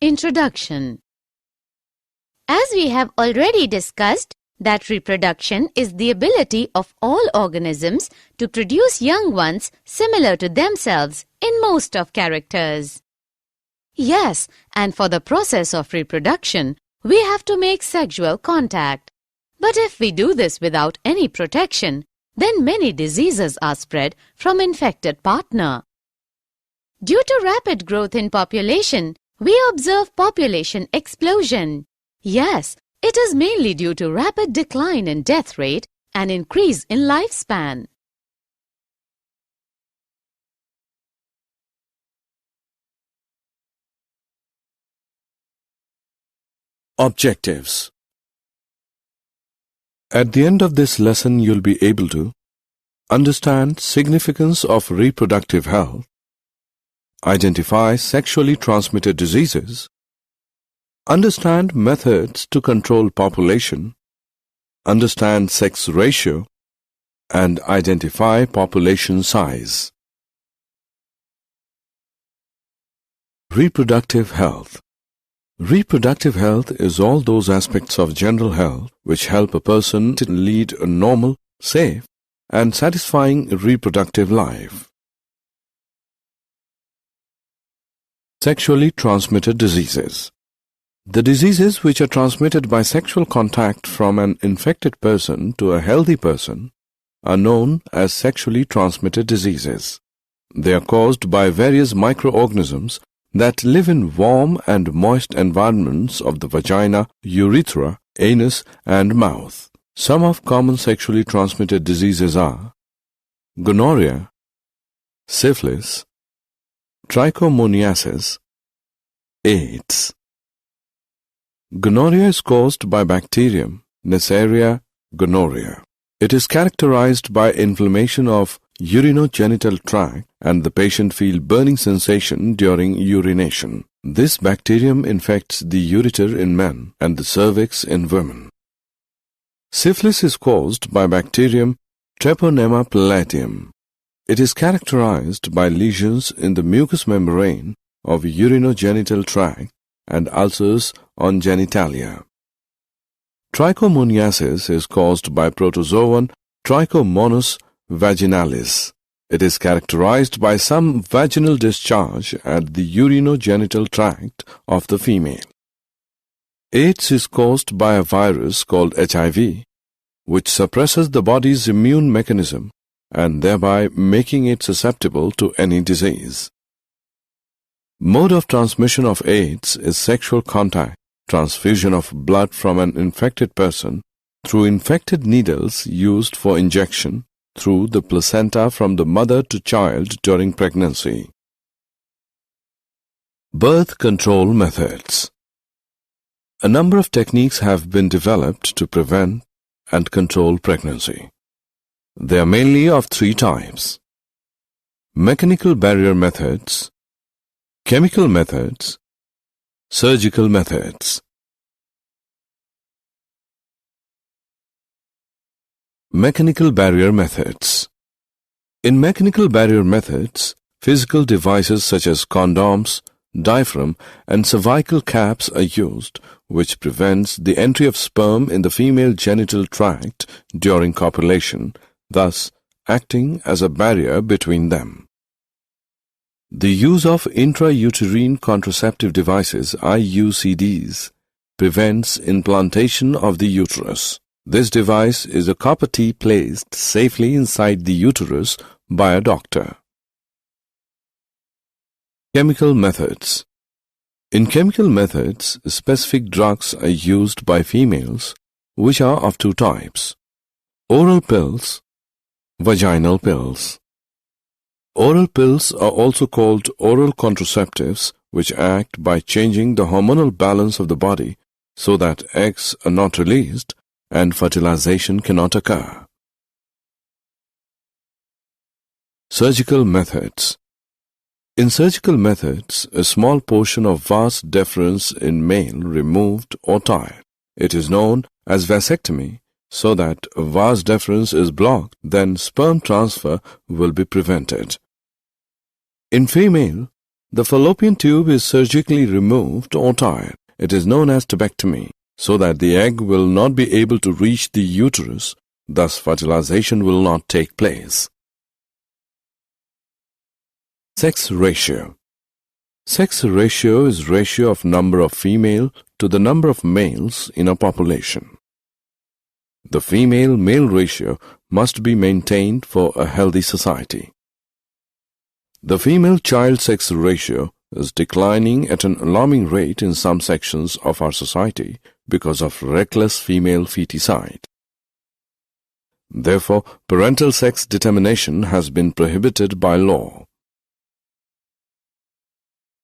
Introduction. As we have already discussed, that reproduction is the ability of all organisms to produce young ones similar to themselves in most of characters. Yes, and for the process of reproduction, we have to make sexual contact. But if we do this without any protection, then many diseases are spread from infected partner. Due to rapid growth in population, we observe population explosion. Yes, it is mainly due to rapid decline in death rate and increase in lifespan. Objectives. At the end of this lesson, you'll be able to understand significance of reproductive health, identify sexually transmitted diseases, understand methods to control population, understand sex ratio, and identify population size. Reproductive health. Reproductive health is all those aspects of general health which help a person to lead a normal, safe, and satisfying reproductive life. Sexually transmitted diseases. The diseases which are transmitted by sexual contact from an infected person to a healthy person are known as sexually transmitted diseases. They are caused by various microorganisms that live in warm and moist environments of the vagina, urethra, anus, and mouth. Some of common sexually transmitted diseases are gonorrhea, syphilis, trichomoniasis, AIDS. Gonorrhea is caused by bacterium Neisseria gonorrhea. It is characterized by inflammation of urinogenital tract and the patient feel burning sensation during urination. This bacterium infects the ureter in men and the cervix in women. Syphilis is caused by bacterium Treponema palletium. It is characterized by lesions in the mucous membrane of urinogenital tract and ulcers on genitalia. Trichomoniasis is caused by protozoan Trichomonas vaginalis. It is characterized by some vaginal discharge at the urinogenital tract of the female. AIDS is caused by a virus called HIV, which suppresses the body's immune mechanism and thereby making it susceptible to any disease. Mode of transmission of AIDS is sexual contact, transfusion of blood from an infected person through infected needles used for injection through the placenta from the mother to child during pregnancy. Birth control methods. A number of techniques have been developed to prevent and control pregnancy. They are mainly of three types: mechanical barrier methods, chemical methods, surgical methods. Mechanical barrier methods. In mechanical barrier methods, physical devices such as condoms, diaphragm, and cervical caps are used, which prevents the entry of sperm in the female genital tract during copulation, thus acting as a barrier between them. The use of intrauterine contraceptive devices, IUCDs, prevents implantation of the uterus. This device is a copper T placed safely inside the uterus by a doctor. Chemical methods. In chemical methods, specific drugs are used by females, which are of two types: oral pills, vaginal pills. Oral pills are also called oral contraceptives, which act by changing the hormonal balance of the body so that eggs are not released and fertilization cannot occur. Surgical methods. In surgical methods, a small portion of vas deferens in male removed or tied. It is known as vasectomy, so that vas deferens is blocked, then sperm transfer will be prevented. In female, The fallopian tube is surgically removed or tied. It is known as tubectomy, so that the egg will not be able to reach the uterus, thus fertilization will not take place. Sex ratio. Sex ratio is ratio of number of female to the number of males in a population. The female-male ratio must be maintained for a healthy society. The female child sex ratio is declining at an alarming rate in some sections of our society because of reckless female feticide. Therefore, parental sex determination has been prohibited by law.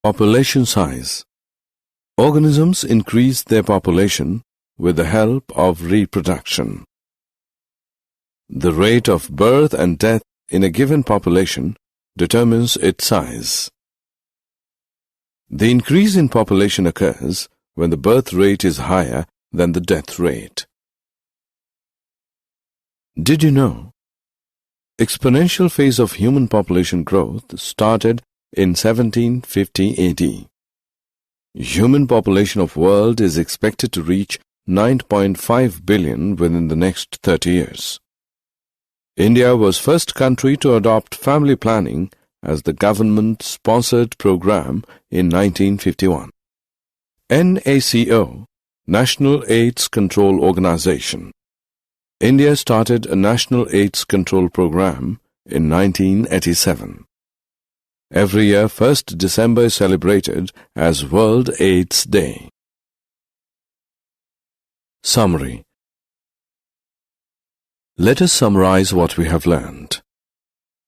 Population size. Organisms increase their population with the help of reproduction. The rate of birth and death in a given population determines its size. The increase in population occurs when the birth rate is higher than the death rate. Did you know? Exponential phase of human population growth started in 1750 AD. Human population of world is expected to reach 9.5 billion within the next 30 years. India was first country to adopt family planning as the government-sponsored program in 1951. NACO, National AIDS Control Organization. India started a National AIDS Control Program in 1987. Every year, 1st December is celebrated as World AIDS Day. Summary. Let us summarize what we have learned.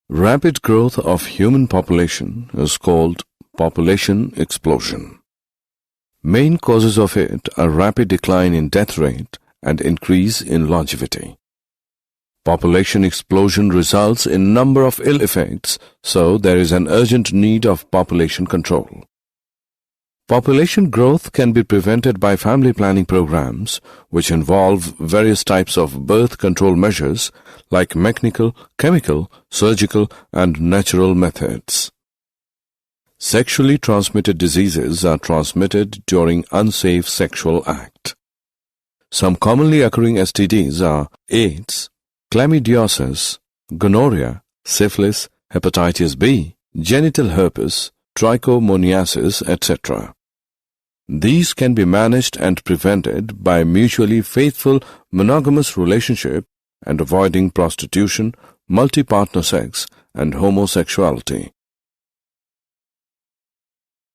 Rapid growth of human population is called population explosion. Main causes of it are rapid decline in death rate and increase in longevity. Population explosion results in number of ill effects, so there is an urgent need of population control. Population growth can be prevented by family planning programs, which involve various types of birth control measures like mechanical, chemical, surgical, and natural methods. Sexually transmitted diseases are transmitted during unsafe sexual act. Some commonly occurring STDs are AIDS, chlamydiosis, gonorrhea, syphilis, hepatitis B, genital herpes, trichomoniasis, etc. These can be managed and prevented by mutually faithful monogamous relationship and avoiding prostitution, multi-partner sex, and homosexuality.